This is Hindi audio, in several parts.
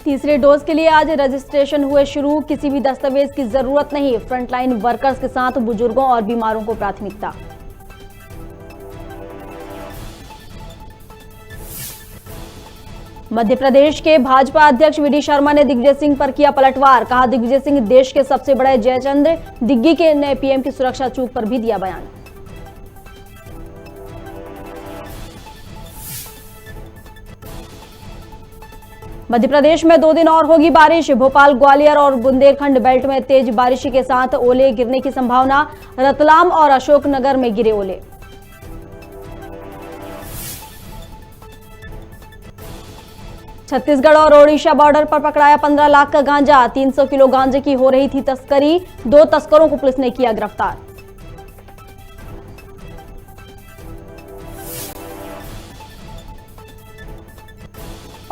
तीसरे डोज के लिए आज रजिस्ट्रेशन हुए शुरू। किसी भी दस्तावेज की जरूरत नहीं। फ्रंटलाइन वर्कर्स के साथ बुजुर्गों और बीमारों को प्राथमिकता। मध्य प्रदेश के भाजपा अध्यक्ष वी डी शर्मा ने दिग्विजय सिंह पर किया पलटवार। कहा, दिग्विजय सिंह देश के सबसे बड़े जयचंद्र। दिग्गी के नए पीएम की सुरक्षा चूक पर भी दिया बयान। मध्य प्रदेश में 2 दिन और होगी बारिश। भोपाल, ग्वालियर और बुंदेलखंड बेल्ट में तेज बारिश के साथ ओले गिरने की संभावना। रतलाम और अशोकनगर में गिरे ओले। छत्तीसगढ़ और ओडिशा बॉर्डर पर पकड़ाया 15 लाख का गांजा। 300 किलो गांजे की हो रही थी तस्करी। 2 तस्करों को पुलिस ने किया गिरफ्तार।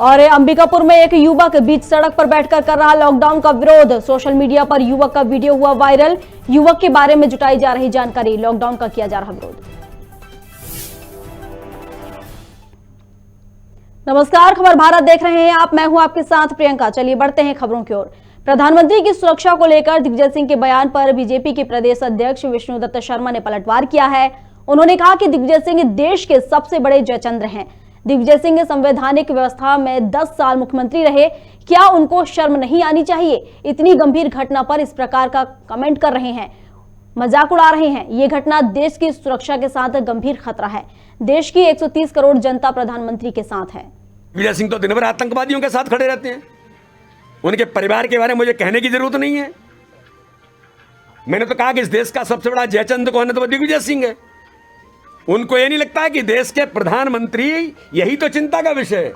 और अंबिकापुर में एक युवक बीच सड़क पर बैठकर कर रहा लॉकडाउन का विरोध। सोशल मीडिया पर युवक का वीडियो हुआ वायरल। युवक के बारे में जुटाई जा रही जानकारी। लॉकडाउन का किया जा रहा विरोध। नमस्कार, खबर भारत देख रहे हैं आप। मैं हूं आपके साथ प्रियंका। चलिए बढ़ते हैं खबरों की ओर। प्रधानमंत्री की सुरक्षा को लेकर दिग्विजय सिंह के बयान पर बीजेपी के प्रदेश अध्यक्ष विष्णुदत्त शर्मा ने पलटवार किया है। उन्होंने कहा कि दिग्विजय सिंह देश के सबसे बड़े जयचंद्र हैं। दिग्विजय सिंह संवैधानिक व्यवस्था में 10 साल मुख्यमंत्री रहे। क्या उनको शर्म नहीं आनी चाहिए? इतनी गंभीर घटना पर इस प्रकार का कमेंट कर रहे हैं, मजाक उड़ा रहे हैं। ये घटना देश की सुरक्षा के साथ गंभीर खतरा है। देश की 130 करोड़ जनता प्रधानमंत्री के साथ है। दिग्विजय सिंह तो दिन भर आतंकवादियों के साथ खड़े रहते हैं। उनके परिवार के बारे में मुझे कहने की जरूरत नहीं है। मैंने तो कहा कि इस देश का सबसे बड़ा जयचंद्र कौन है, तो वो दिग्विजय सिंह है। उनको ये नहीं लगता है कि देश के प्रधानमंत्री, यही तो चिंता का विषय है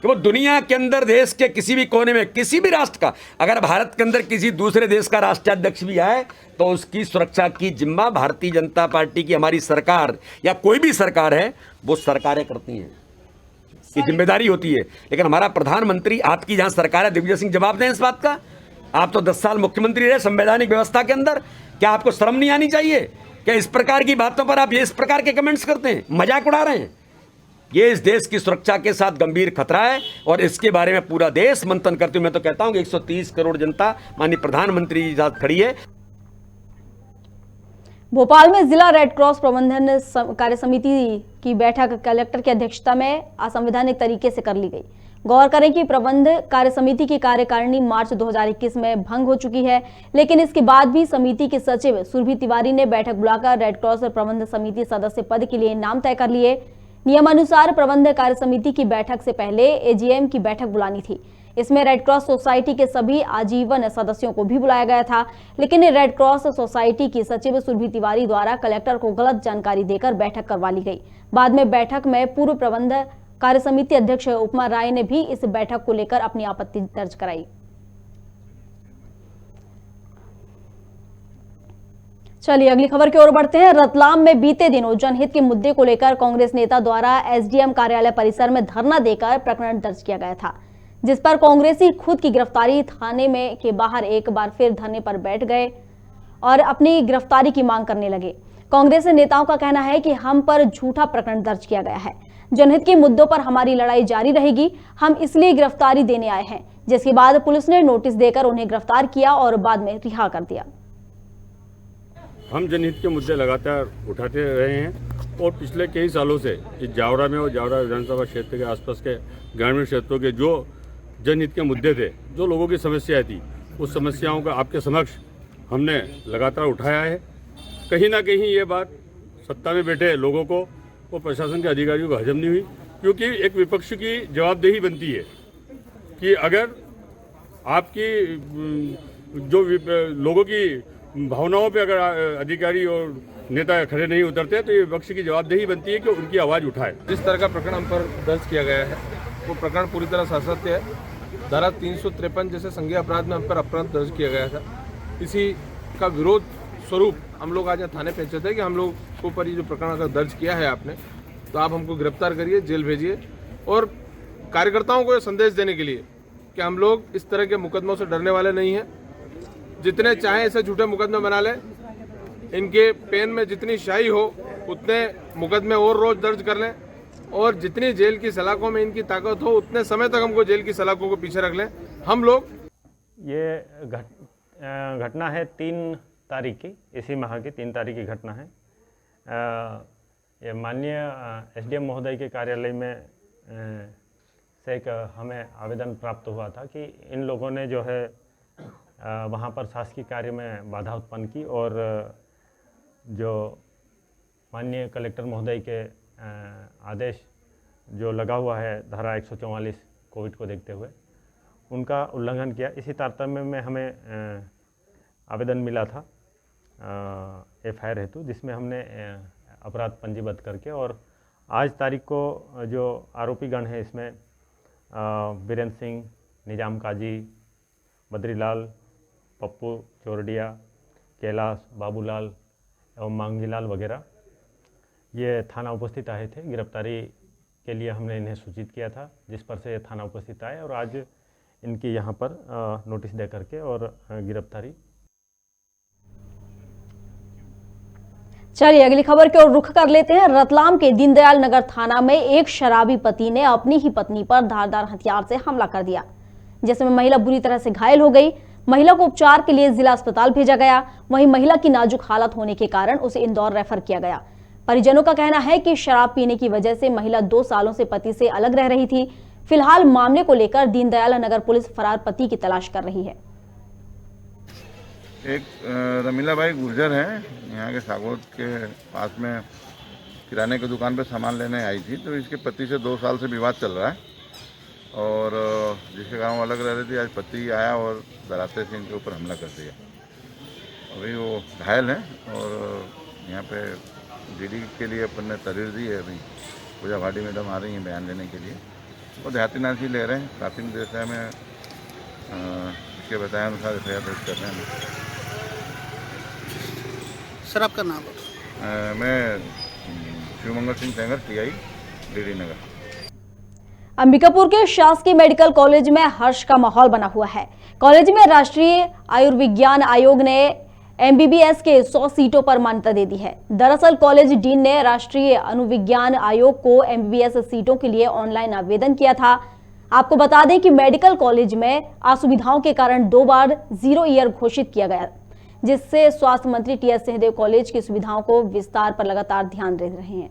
कि वो दुनिया के अंदर देश के किसी भी कोने में किसी भी राष्ट्र का, अगर भारत के अंदर किसी दूसरे देश का राष्ट्राध्यक्ष भी आए तो उसकी सुरक्षा की जिम्मा भारतीय जनता पार्टी की, हमारी सरकार या कोई भी सरकार है, वो सरकारें करती हैं। ये जिम्मेदारी होती है। लेकिन हमारा प्रधानमंत्री, आपकी जहां सरकार है, दिग्विजय सिंह जवाब दें इस बात का। आप तो 10 साल मुख्यमंत्री रहे संवैधानिक व्यवस्था के अंदर। क्या आपको शर्म नहीं आनी चाहिए? क्या इस प्रकार की बातों पर आप ये इस प्रकार के कमेंट्स करते हैं, मजाक उड़ा रहे हैं? ये इस देश की सुरक्षा के साथ गंभीर खतरा है और इसके बारे में पूरा देश मंथन करते हुए मैं तो कहता हूं कि 130 करोड़ जनता माननीय प्रधानमंत्री जी के साथ खड़ी है। भोपाल में जिला रेड क्रॉस प्रबंधन कार्य समिति की बैठक कलेक्टर की अध्यक्षता में असंवैधानिक तरीके से कर ली गई। गौर करें कि प्रबंध कार्य समिति की कार्यकारिणी मार्च 2021 में भंग हो चुकी है, लेकिन इसके बाद भी समिति के सचिव सुरभि तिवारी ने बैठक बुलाकर रेड क्रॉस प्रबंध समिति सदस्य पद के लिए नाम तय कर लिए। नियमानुसार प्रबंध कार्य समिति की बैठक से पहले एजीएम की बैठक बुलानी थी। इसमें रेड क्रॉस सोसाइटी के सभी आजीवन सदस्यों को भी बुलाया गया था, लेकिन रेड क्रॉस सोसाइटी की सचिव सुरभि तिवारी द्वारा कलेक्टर को गलत जानकारी देकर बैठक करवा ली गई। बाद में बैठक में पूर्व प्रबंध कार्य समिति अध्यक्ष उपमा राय ने भी इस बैठक को लेकर अपनी आपत्ति दर्ज कराई। चलिए अगली खबर की ओर बढ़ते हैं। रतलाम में बीते दिनों जनहित के मुद्दे को लेकर कांग्रेस नेता द्वारा एसडीएम कार्यालय परिसर में धरना देकर प्रकरण दर्ज किया गया था, जिस पर कांग्रेसी खुद की गिरफ्तारी थाने में के बाहर एक बार फिर धरने पर बैठ गए और अपनी गिरफ्तारी की मांग करने लगे। कांग्रेस नेताओं का कहना है कि हम पर झूठा प्रकरण दर्ज किया गया है। जनहित के मुद्दों पर हमारी लड़ाई जारी रहेगी। हम इसलिए गिरफ्तारी देने आए हैं। जिसके बाद पुलिस ने नोटिस देकर उन्हें गिरफ्तार किया और बाद में रिहा कर दिया। हम जनहित के मुद्दे लगातार उठाते रहे हैं और पिछले कई सालों से इस जावरा में और जावरा विधानसभा क्षेत्र के आसपास के ग्रामीण क्षेत्रों के जो जनहित के मुद्दे थे, जो लोगों की समस्याएं थी, उस समस्याओं का आपके समक्ष हमने लगातार उठाया है। कहीं ना कहीं ये बात सत्ता में बैठे लोगों को और प्रशासन के अधिकारियों को हजम नहीं हुई, क्योंकि एक विपक्ष की जवाबदेही बनती है कि अगर आपकी जो लोगों की भावनाओं पे अगर अधिकारी और नेता खड़े नहीं उतरते तो ये विपक्ष की जवाबदेही बनती है कि उनकी आवाज़ उठाए। जिस तरह का प्रकरण हम पर दर्ज किया गया है वो प्रकरण पूरी तरह सत्य है। धारा 353 जैसे संज्ञेय अपराध में हम पर अपराध दर्ज किया गया था। इसी का विरोध स्वरूप हम लोग आज थाने पहुंचे थे कि हम लोग को पर ये जो प्रकरण अगर दर्ज किया है आपने, तो आप हमको गिरफ्तार करिए, जेल भेजिए। और कार्यकर्ताओं को ये संदेश देने के लिए कि हम लोग इस तरह के मुकदमों से डरने वाले नहीं हैं। जितने चाहें ऐसे झूठे मुकदमे बना लें, इनके पेन में जितनी स्याही हो उतने मुकदमे और रोज दर्ज कर लें, और जितनी जेल की सलाखों में इनकी ताकत हो उतने समय तक हमको जेल की सलाखों को पीछे रख लें। हम लोग ये घटना है 3 तारीख की, इसी माह की 3 तारीख की घटना है। ये माननीय एसडीएम महोदय के कार्यालय में से एक हमें आवेदन प्राप्त हुआ था कि इन लोगों ने जो है वहाँ पर शासकीय कार्य में बाधा उत्पन्न की और जो माननीय कलेक्टर महोदय के आदेश जो लगा हुआ है धारा 144 कोविड को देखते हुए उनका उल्लंघन किया। इसी तारतम्य में हमें आवेदन मिला था एफआईआर हेतु, जिसमें हमने अपराध पंजीबद्ध करके और आज तारीख को जो आरोपी गण हैं इसमें बीरेंद्र सिंह, निजाम काजी, बद्रीलाल, पप्पू चोरडिया, कैलाश, बाबूलाल एवं मांगीलाल वगैरह ये थाना उपस्थित आए थे। गिरफ्तारी के लिए हमने इन्हें सूचित किया था, जिस पर से ये थाना उपस्थित आए और आज इनकी यहाँ पर नोटिस दे करके और गिरफ्तारी। चलिए अगली खबर की ओर रुख कर लेते हैं। रतलाम के दीनदयाल नगर थाना में एक शराबी पति ने अपनी ही पत्नी पर धारदार हथियार से हमला कर दिया, जिसमें महिला बुरी तरह से घायल हो गई। महिला को उपचार के लिए जिला अस्पताल भेजा गया। वहीं महिला की नाजुक हालत होने के कारण उसे इंदौर रेफर किया गया। परिजनों का कहना है कि शराब पीने की वजह से महिला 2 सालों से पति से अलग रह रही थी। फिलहाल मामले को लेकर दीनदयाल नगर पुलिस फरार पति की तलाश कर रही है। एक रमीला बाई गुर्जर है, यहाँ के सागौत के पास में किराने की दुकान पे सामान लेने आई थी, तो इसके पति से 2 साल से विवाद चल रहा है और जिसके कारण वो अलग रह रही थी। आज पति आया और डराते से इनके ऊपर हमला कर दिया। अभी वो घायल है और यहाँ पे डीडी के लिए अपन ने तहरीर दी है। अभी पूजा भाटी मैडम आ रही हैं बयान लेने के लिए। वो देहाती नाशी ले रहे हैं। प्राथमिक दशा में इसके बताए अनुसार एफआईआर दर्ज कर रहे हैं। सर आपका नाम? मैं शिवमंगल सिंह सेंगर, टीआई, डीडी नगर। अंबिकापुर के शासकीय मेडिकल कॉलेज में हर्ष का माहौल बना हुआ है। कॉलेज में राष्ट्रीय आयुर्विज्ञान आयोग ने एमबीबीएस के 100 सीटों पर मान्यता दे दी है। दरअसल कॉलेज डीन ने राष्ट्रीय अनुविज्ञान आयोग को एमबीबीएस सीटों के लिए ऑनलाइन आवेदन किया था। आपको बता दें कि मेडिकल कॉलेज में असुविधाओं के कारण 2 बार 0 ईयर घोषित किया गया, जिससे स्वास्थ्य मंत्री टीएस सिंहदेव कॉलेज की सुविधाओं को विस्तार पर लगातार ध्यान दे रहे हैं।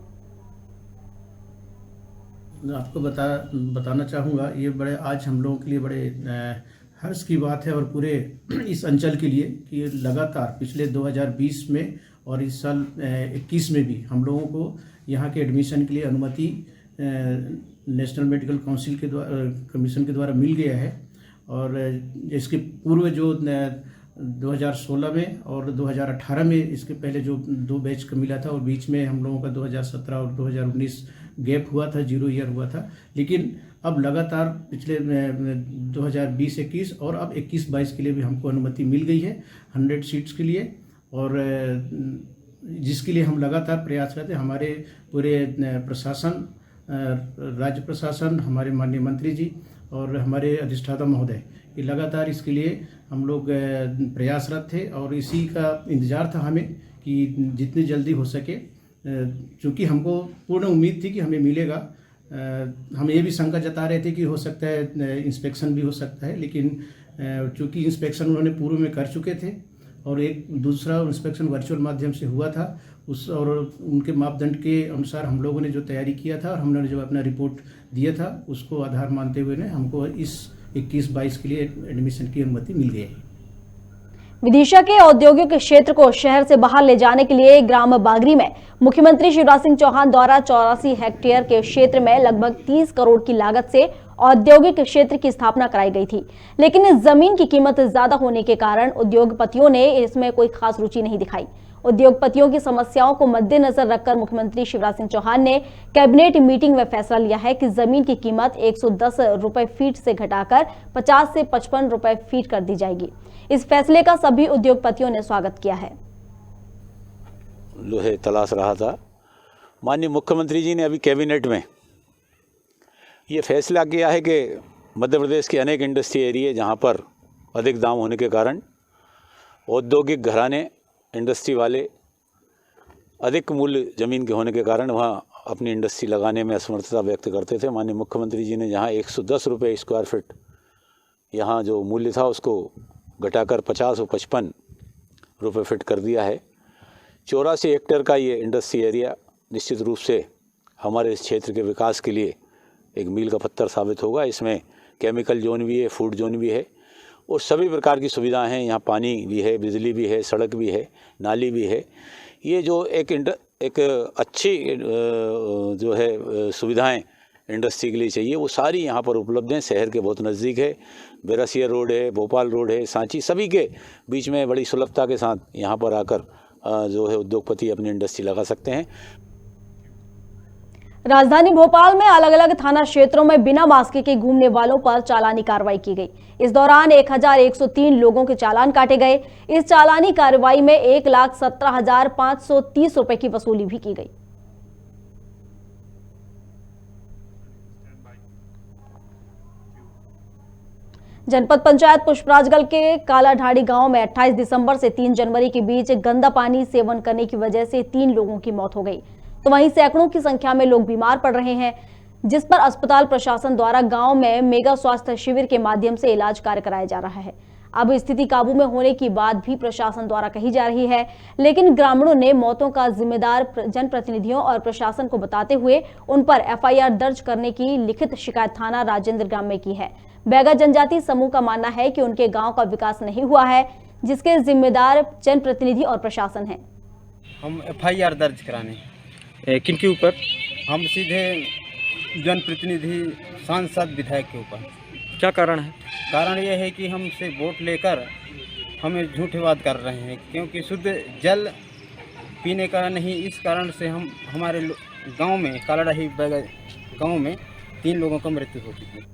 आपको बताना चाहूँगा, ये बड़े आज हम लोगों के लिए बड़े हर्ष की बात है और पूरे इस अंचल के लिए कि लगातार पिछले 2020 में और इस साल 21 में भी हम लोगों को यहाँ के एडमिशन के लिए अनुमति नेशनल मेडिकल काउंसिल के द्वारा कमीशन के द्वारा मिल गया है। और इसके पूर्व जो 2016 में और 2018 में इसके पहले जो 2 बैच का मिला था और बीच में हम लोगों का 2017 और 2019 गैप हुआ था, 0 ईयर हुआ था। लेकिन अब लगातार पिछले 2020-21 और अब 21-22 के लिए भी हमको अनुमति मिल गई है 100 सीट्स के लिए, और जिसके लिए हम लगातार प्रयासरत हैं। हमारे पूरे प्रशासन, राज्य प्रशासन, हमारे माननीय मंत्री जी और हमारे अधिष्ठाता महोदय, ये लगातार इसके लिए हम लोग प्रयासरत थे और इसी का इंतज़ार था हमें कि जितनी जल्दी हो सके, चूँकि हमको पूर्ण उम्मीद थी कि हमें मिलेगा। हम ये भी शंका जता रहे थे कि हो सकता है इंस्पेक्शन भी हो सकता है, लेकिन चूँकि इंस्पेक्शन उन्होंने पूर्व में कर चुके थे और एक दूसरा इंस्पेक्शन वर्चुअल माध्यम से हुआ था, उस और उनके मापदंड के अनुसार हम लोगों ने जो तैयारी किया था और हमने जो अपना रिपोर्ट दिया था उसको आधार मानते हुए ने हमको इस 21-22 के लिए एडमिशन की अनुमति मिल गई है। विदिशा के औद्योगिक क्षेत्र को शहर से बाहर ले जाने के लिए ग्राम बागरी में मुख्यमंत्री शिवराज सिंह चौहान द्वारा 84 हेक्टेयर के क्षेत्र में लगभग 30 करोड़ की लागत से औद्योगिक क्षेत्र की स्थापना कराई गई थी, लेकिन इस जमीन की कीमत ज्यादा होने के कारण उद्योगपतियों ने इसमें कोई खास रुचि नहीं दिखाई। उद्योगपतियों की समस्याओं को मद्देनजर रखकर मुख्यमंत्री शिवराज सिंह चौहान ने कैबिनेट मीटिंग में फैसला लिया है कि जमीन की कीमत 110 रुपए फीट से घटाकर 50 से 55 रुपए फीट कर दी जाएगी। इस फैसले का सभी उद्योगपतियों ने स्वागत किया है। लोहे तलाश रहा था, माननीय मुख्यमंत्री जी ने अभी कैबिनेट में ये फैसला किया है कि मध्य प्रदेश के अनेक इंडस्ट्री एरिया जहाँ पर अधिक दाम होने के कारण औद्योगिक घराने, इंडस्ट्री वाले अधिक मूल्य ज़मीन के होने के कारण वहाँ अपनी इंडस्ट्री लगाने में असमर्थता व्यक्त करते थे। माननीय मुख्यमंत्री जी ने जहाँ 110 रुपये स्क्वायर फीट यहाँ जो मूल्य था उसको घटाकर 50 और 55 रुपये फिट कर दिया है। 84 हेक्टेयर का ये इंडस्ट्री एरिया निश्चित रूप से हमारे इस क्षेत्र के विकास के लिए एक मील का पत्थर साबित होगा। इसमें केमिकल जोन भी है, फूड जोन भी है और सभी प्रकार की सुविधाएं हैं। यहाँ पानी भी है, बिजली भी है, सड़क भी है, नाली भी है। ये जो एक अच्छी जो है सुविधाएं इंडस्ट्री के लिए चाहिए वो सारी यहाँ पर उपलब्ध हैं। शहर के बहुत नज़दीक है, बेरसिया रोड है, भोपाल रोड है, सांची, सभी के बीच में बड़ी सुलभता के साथ यहाँ पर आकर जो है उद्योगपति अपनी इंडस्ट्री लगा सकते हैं। राजधानी भोपाल में अलग अलग थाना क्षेत्रों में बिना मास्क के घूमने वालों पर चालानी कार्रवाई की गई। इस दौरान 1103 लोगों के चालान काटे गए। इस चालानी कार्रवाई में 1,17,530 रुपए की वसूली भी की गई। जनपद पंचायत पुष्पराजगढ़ के कालाढाड़ी गांव में 28 दिसंबर से 3 जनवरी के बीच गंदा पानी सेवन करने की वजह से 3 लोगों की मौत हो गई, तो वहीं सैकड़ों की संख्या में लोग बीमार पड़ रहे हैं, जिस पर अस्पताल प्रशासन द्वारा गांव में मेगा स्वास्थ्य शिविर के माध्यम से इलाज कार्य कराया जा रहा है। अब स्थिति काबू में होने की बात भी प्रशासन द्वारा कही जा रही है, लेकिन ग्रामीणों ने मौतों का जिम्मेदार जनप्रतिनिधियों और प्रशासन को बताते हुए उन पर FIR दर्ज करने की लिखित शिकायत थाना राजेंद्र ग्राम में की है। बैगा जनजाति समूह का मानना है कि उनके गांव का विकास नहीं हुआ है, जिसके जिम्मेदार जनप्रतिनिधि और प्रशासन है। हम FIR दर्ज कराने किनके ऊपर? हम सीधे जनप्रतिनिधि, सांसद, विधायक के ऊपर। क्या कारण है? कारण ये है कि हमसे वोट लेकर हमें झूठे वाद कर रहे हैं, क्योंकि शुद्ध जल पीने का नहीं, इस कारण से हम हमारे गांव में कालाढाड़ी गांव में 3 लोगों का मृत्यु हो चुकी है।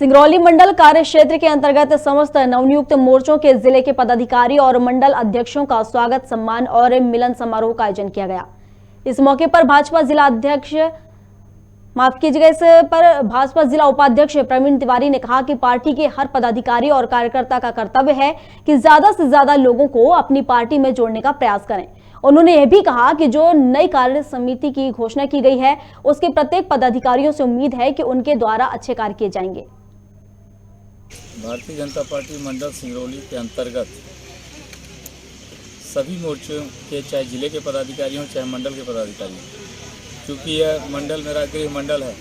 सिंगरौली मंडल कार्य क्षेत्र के अंतर्गत समस्त नवनियुक्त मोर्चों के जिले के पदाधिकारी और मंडल अध्यक्षों का स्वागत, सम्मान और मिलन समारोह का आयोजन किया गया। इस मौके पर भाजपा जिला उपाध्यक्ष प्रवीण तिवारी ने कहा कि पार्टी के हर पदाधिकारी और कार्यकर्ता का कर्तव्य है कि ज्यादा से ज्यादा लोगों को अपनी पार्टी में जोड़ने का प्रयास करें। उन्होंने यह भी कहा कि जो नई कार्य समिति की घोषणा की गई है, उसके प्रत्येक पदाधिकारियों से उम्मीद है कि उनके द्वारा अच्छे कार्य किए जाएंगे। भारतीय जनता पार्टी मंडल सिंगरौली के अंतर्गत सभी मोर्चों के, चाहे जिले के पदाधिकारी हों चाहे मंडल के पदाधिकारी हों, क्योंकि यह मंडल मेरा गृह मंडल है,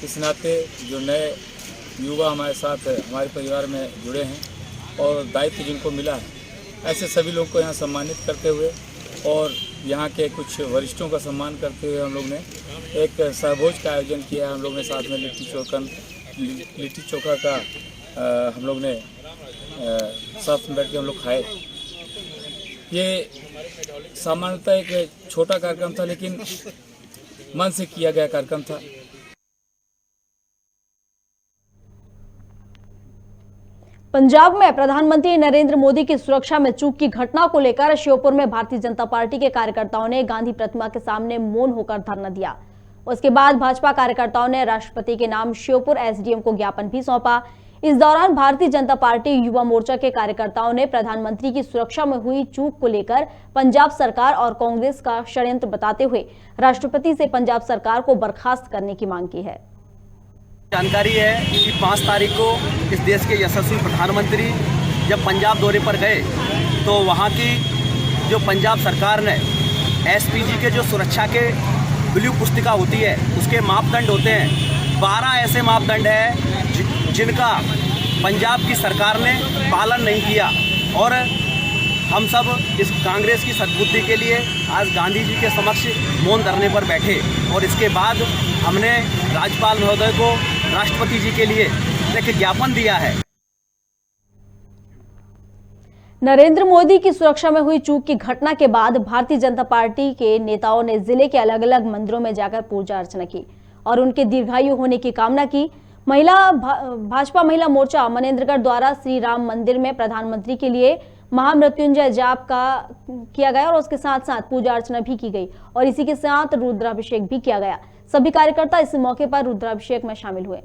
इस नाते जो नए युवा हमारे साथ हमारे परिवार में जुड़े हैं और दायित्व जिनको मिला है, ऐसे सभी लोग को यहाँ सम्मानित करते हुए और यहाँ के कुछ वरिष्ठों का सम्मान करते हुए हम लोग ने एक सहभोज का आयोजन किया। हम लोग ने साथ में लिट्टी चोखा का हम लोग ने साथ में बैठ के हम लोग खाए। ये सामान्यतः एक छोटा कार्यक्रम था, लेकिन मन से किया गया कार्यक्रम था। पंजाब में प्रधानमंत्री नरेंद्र मोदी की सुरक्षा में चूक की घटना को लेकर श्योपुर में भारतीय जनता पार्टी के कार्यकर्ताओं ने गांधी प्रतिमा के सामने मौन होकर धरना दिया। उसके बाद भाजपा कार्यकर्ताओं ने राष्ट्रपति के नाम श्योपुर SDM को ज्ञापन भी सौंपा। इस दौरान भारतीय जनता पार्टी युवा मोर्चा के कार्यकर्ताओं ने प्रधानमंत्री की सुरक्षा में हुई चूक को लेकर पंजाब सरकार और कांग्रेस का षड्यंत्र बताते हुए राष्ट्रपति से पंजाब सरकार को बर्खास्त करने की मांग की है। जानकारी है कि 5 तारीख को इस देश के यशस्वी प्रधानमंत्री जब पंजाब दौरे पर गए तो वहां की जो पंजाब सरकार ने SPG के जो सुरक्षा के ब्लू पुस्तिका होती है उसके मापदंड होते हैं, 12 ऐसे मापदंड है जिनका पंजाब की सरकार ने पालन नहीं किया। और हम सब इस कांग्रेस की सद्बुद्धि के लिए आज गांधी जी के समक्ष मौन धरने पर बैठे और इसके बाद हमने राज्यपाल महोदय को राष्ट्रपति जी के लिए एक ज्ञापन दिया है। नरेंद्र मोदी की सुरक्षा में हुई चूक की घटना के बाद भारतीय जनता पार्टी के नेताओं ने जिले के अलग अलग मंदिरों में जाकर पूजा अर्चना की और उनके दीर्घायु होने की कामना की। भाजपा महिला मोर्चा मनेंद्रगढ़ द्वारा श्री राम मंदिर में प्रधानमंत्री के लिए महामृत्युंजय जाप का किया गया और उसके साथ साथ पूजा अर्चना भी की गई और इसी के साथ रुद्राभिषेक भी किया गया। सभी कार्यकर्ता इस मौके पर रुद्राभिषेक में शामिल हुए।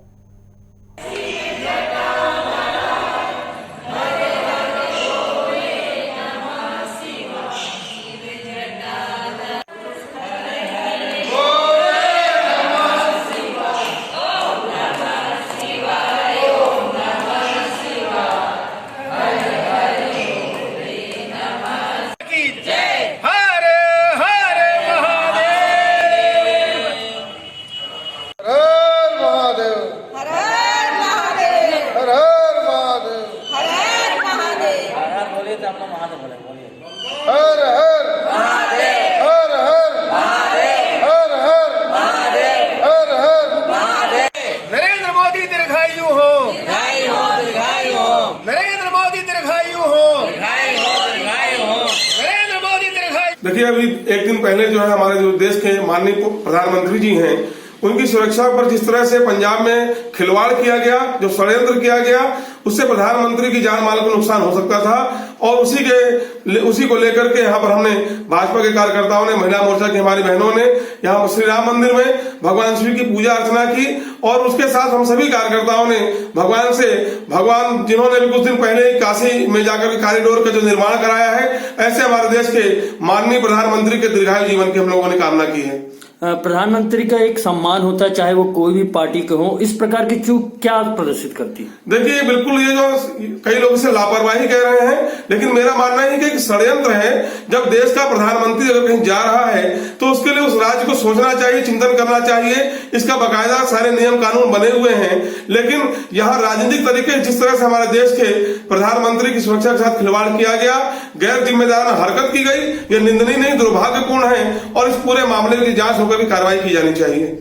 दिन पहले जो है हमारे जो देश के माननीय प्रधानमंत्री जी हैं, उनकी सुरक्षा पर जिस तरह से पंजाब में खिलवाड़ किया गया, जो षड्यंत्र किया गया, उससे प्रधानमंत्री की जान माल को नुकसान हो सकता था। और उसी को लेकर के यहाँ पर हमने भाजपा के कार्यकर्ताओं ने, महिला मोर्चा की हमारी बहनों ने यहाँ श्री राम मंदिर में भगवान शिव की पूजा अर्चना की। और उसके साथ हम सभी कार्यकर्ताओं ने भगवान जिन्होंने भी कुछ दिन पहले काशी में जाकर कॉरिडोर का जो निर्माण कराया है, ऐसे हमारे देश के माननीय प्रधानमंत्री के दीर्घायु जीवन की हम लोगों ने कामना की है। प्रधानमंत्री का एक सम्मान होता है, चाहे वो कोई भी पार्टी के हो, इस प्रकार की चूक क्या प्रदर्शित करती है? देखिए, बिल्कुल ये जो कई लोग इसे लापरवाही कह रहे हैं, लेकिन मेरा मानना है कि एक षड्यंत्र है। जब देश का प्रधानमंत्री अगर कहीं जा रहा है तो उसके लिए उस राज्य को सोचना चाहिए, चिंतन करना चाहिए। इसका बाकायदा सारे नियम कानून बने हुए हैं, लेकिन यहाँ राजनीतिक तरीके जिस तरह से हमारे देश के प्रधानमंत्री की सुरक्षा के साथ खिलवाड़ किया गया, गैर जिम्मेदाराना हरकत की गई, ये निंदनीय नहीं, दुर्भाग्यपूर्ण है और इस पूरे मामले की जांच होकर भी कार्रवाई की जानी चाहिए।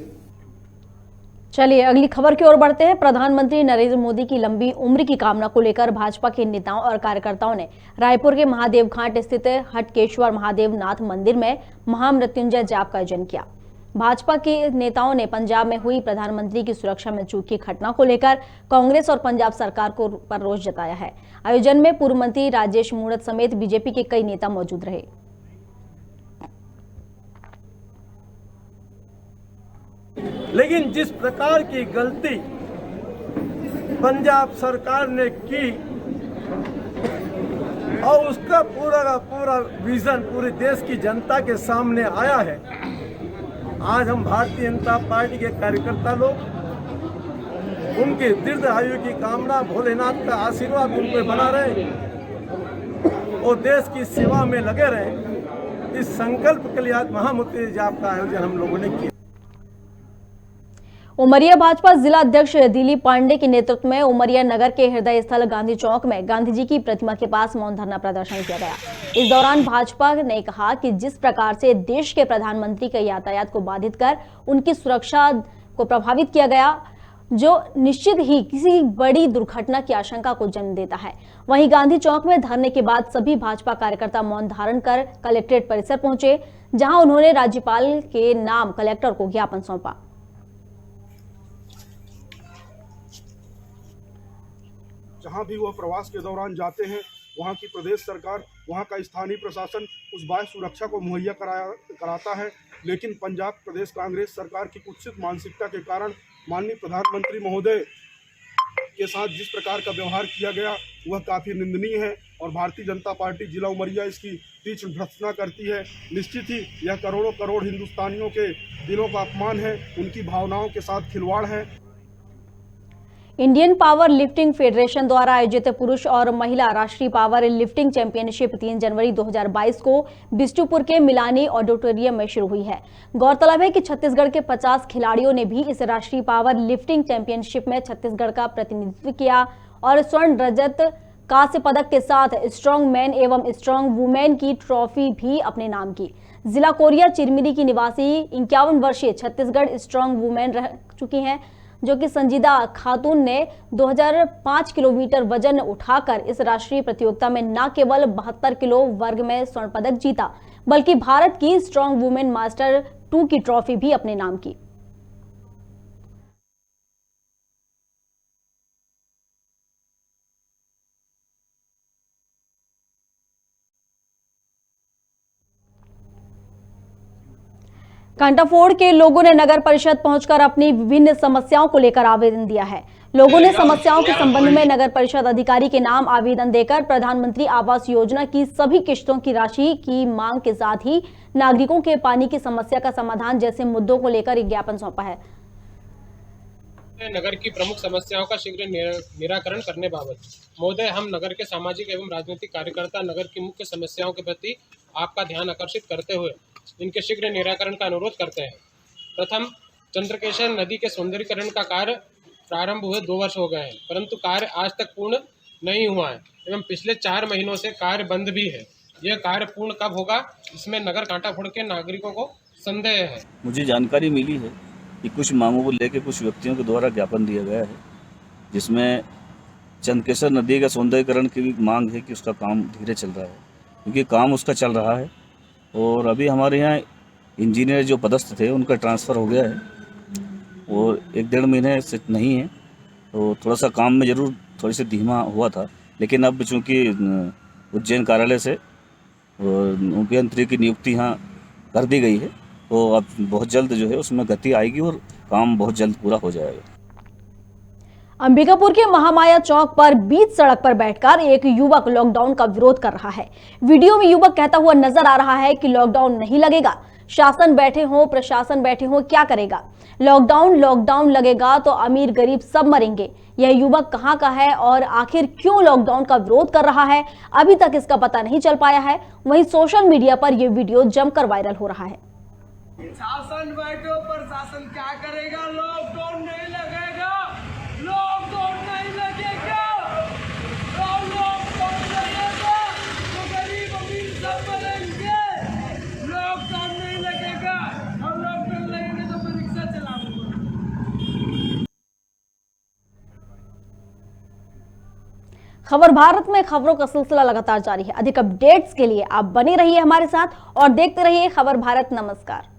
चलिए अगली खबर की ओर बढ़ते हैं। प्रधानमंत्री नरेंद्र मोदी की लंबी उम्र की कामना को लेकर भाजपा के नेताओं और कार्यकर्ताओं ने रायपुर के महादेव घाट स्थित हटकेश्वर महादेव नाथ मंदिर में महामृत्युंजय जाप का आयोजन किया। भाजपा के नेताओं ने पंजाब में हुई प्रधानमंत्री की सुरक्षा में चूक की घटना को लेकर कांग्रेस और पंजाब सरकार को पर रोष जताया है। आयोजन में पूर्व मंत्री राजेश मूणत समेत बीजेपी के कई नेता मौजूद रहे। लेकिन जिस प्रकार की गलती पंजाब सरकार ने की और उसका पूरा का पूरा विजन पूरे देश की जनता के सामने आया है, आज हम भारतीय जनता पार्टी के कार्यकर्ता लोग उनके दीर्घ आयु की कामना, भोलेनाथ का आशीर्वाद उन पर बना रहे और देश की सेवा में लगे रहे। इस संकल्प के लिए आज महामृत्युंजय जाप का आयोजन हम लोगों ने किया। उमरिया भाजपा जिला अध्यक्ष दिलीप पांडे के नेतृत्व में उमरिया नगर के हृदय स्थल गांधी चौक में गांधी जी की प्रतिमा के पास मौन धरना प्रदर्शन किया गया। इस दौरान भाजपा ने कहा कि जिस प्रकार से देश के प्रधानमंत्री के यातायात को बाधित कर उनकी सुरक्षा को प्रभावित किया गया, जो निश्चित ही किसी बड़ी दुर्घटना की आशंका को जन्म देता है। वहीं गांधी चौक में धरने के बाद सभी भाजपा कार्यकर्ता मौन धारण कर कलेक्ट्रेट परिसर पहुंचे, जहां उन्होंने राज्यपाल के नाम कलेक्टर को ज्ञापन सौंपा। जहाँ भी वह प्रवास के दौरान जाते हैं, वहाँ की प्रदेश सरकार, वहाँ का स्थानीय प्रशासन उस बाह्य सुरक्षा को मुहैया कराता है। लेकिन पंजाब प्रदेश कांग्रेस सरकार की कुत्सित मानसिकता के कारण माननीय प्रधानमंत्री महोदय के साथ जिस प्रकार का व्यवहार किया गया वह काफ़ी निंदनीय है और भारतीय जनता पार्टी जिला उमरिया इसकी तीक्ष्ण भर्त्सना करती है। निश्चित ही यह करोड़ों करोड़ हिंदुस्तानियों के दिलों का अपमान है, उनकी भावनाओं के साथ खिलवाड़ है। इंडियन पावर लिफ्टिंग फेडरेशन द्वारा आयोजित पुरुष और महिला राष्ट्रीय पावर लिफ्टिंग चैंपियनशिप 3 जनवरी 2022 को बिष्टुपुर के मिलानी ऑडिटोरियम में शुरू हुई है। गौरतलब है कि छत्तीसगढ़ के 50 खिलाड़ियों ने भी इस राष्ट्रीय पावर लिफ्टिंग चैंपियनशिप में छत्तीसगढ़ का प्रतिनिधित्व किया और स्वर्ण, रजत, कांस्य पदक के साथ स्ट्रांग मैन एवं स्ट्रांग वुमेन की ट्रॉफी भी अपने नाम की। जिला कोरिया चिरमिरी की निवासी 51 वर्षीय छत्तीसगढ़ स्ट्रांग वुमेन रह चुकी हैं, जो कि संजीदा खातून ने 2005 किलोमीटर वजन उठाकर इस राष्ट्रीय प्रतियोगिता में न केवल 72 किलो वर्ग में स्वर्ण पदक जीता, बल्कि भारत की स्ट्रांग वुमेन मास्टर 2 की ट्रॉफी भी अपने नाम की। कांटाफोड़ के लोगों ने नगर परिषद पहुंचकर अपनी विभिन्न समस्याओं को लेकर आवेदन दिया है। लोगों ने समस्याओं के संबंध में नगर परिषद अधिकारी के नाम आवेदन देकर प्रधानमंत्री आवास योजना की सभी किश्तों की राशि की मांग के साथ ही नागरिकों के पानी की समस्या का समाधान जैसे मुद्दों को लेकर एक ज्ञापन सौंपा है। नगर की प्रमुख समस्याओं का शीघ्र निराकरण करने बाबत महोदय, हम नगर के सामाजिक एवं राजनीतिक कार्यकर्ता नगर की मुख्य समस्याओं के प्रति आपका ध्यान आकर्षित करते हुए इनके शीघ्र निराकरण का अनुरोध करते हैं। प्रथम, चंद्रकेशर नदी के सौंदर्यीकरण का कार्य प्रारंभ हुए 2 वर्ष हो गए हैं, परंतु कार्य आज तक पूर्ण नहीं हुआ है एवं पिछले 4 महीनों से कार्य बंद भी है। यह कार्य पूर्ण कब होगा, इसमें नगर कांटाफोड़ के नागरिकों को संदेह है। मुझे जानकारी मिली है कि कुछ मांगों को लेकर कुछ व्यक्तियों के द्वारा ज्ञापन दिया गया है, जिसमें चंद्रकेशर नदी का सौंदर्यीकरण की भी मांग है कि उसका काम धीरे चल रहा है, क्योंकि काम उसका चल रहा है और अभी हमारे यहाँ इंजीनियर जो पदस्थ थे उनका ट्रांसफ़र हो गया है और 1-1.5 महीने से नहीं है, तो थोड़ा सा काम में ज़रूर थोड़ी सी धीमा हुआ था, लेकिन अब चूँकि उज्जैन कार्यालय से मुख्यमंत्री की नियुक्ति यहाँ कर दी गई है, तो अब बहुत जल्द जो है उसमें गति आएगी और काम बहुत जल्द पूरा हो जाएगा। अंबिकापुर के महामाया चौक पर बीच सड़क पर बैठकर एक युवक लॉकडाउन का विरोध कर रहा है। वीडियो में युवक कहता हुआ नजर आ रहा है कि लॉकडाउन नहीं लगेगा, शासन बैठे हो, प्रशासन बैठे हो, क्या करेगा? लॉकडाउन लगेगा तो अमीर गरीब सब मरेंगे। यह युवक कहां का है और आखिर क्यों लॉकडाउन का विरोध कर रहा है, अभी तक इसका पता नहीं चल पाया है। वहीं सोशल मीडिया पर यह वीडियो जमकर वायरल हो रहा है। शासन बैठो, प्रशासन क्या करेगा? लॉकडाउन नहीं लगेगा, लॉकडाउन नहीं लगेगा, लॉकडाउन लगेगा तो गरीब अमीर सब मरेंगे। लॉकडाउन नहीं लगेगा, और लॉकडाउन लगेगा तो मैं रिक्शा चलाऊंगा। खबर भारत में खबरों का सिलसिला लगातार जारी है। अधिक अपडेट्स के लिए आप बने रहिए हमारे साथ और देखते रहिए खबर भारत। नमस्कार।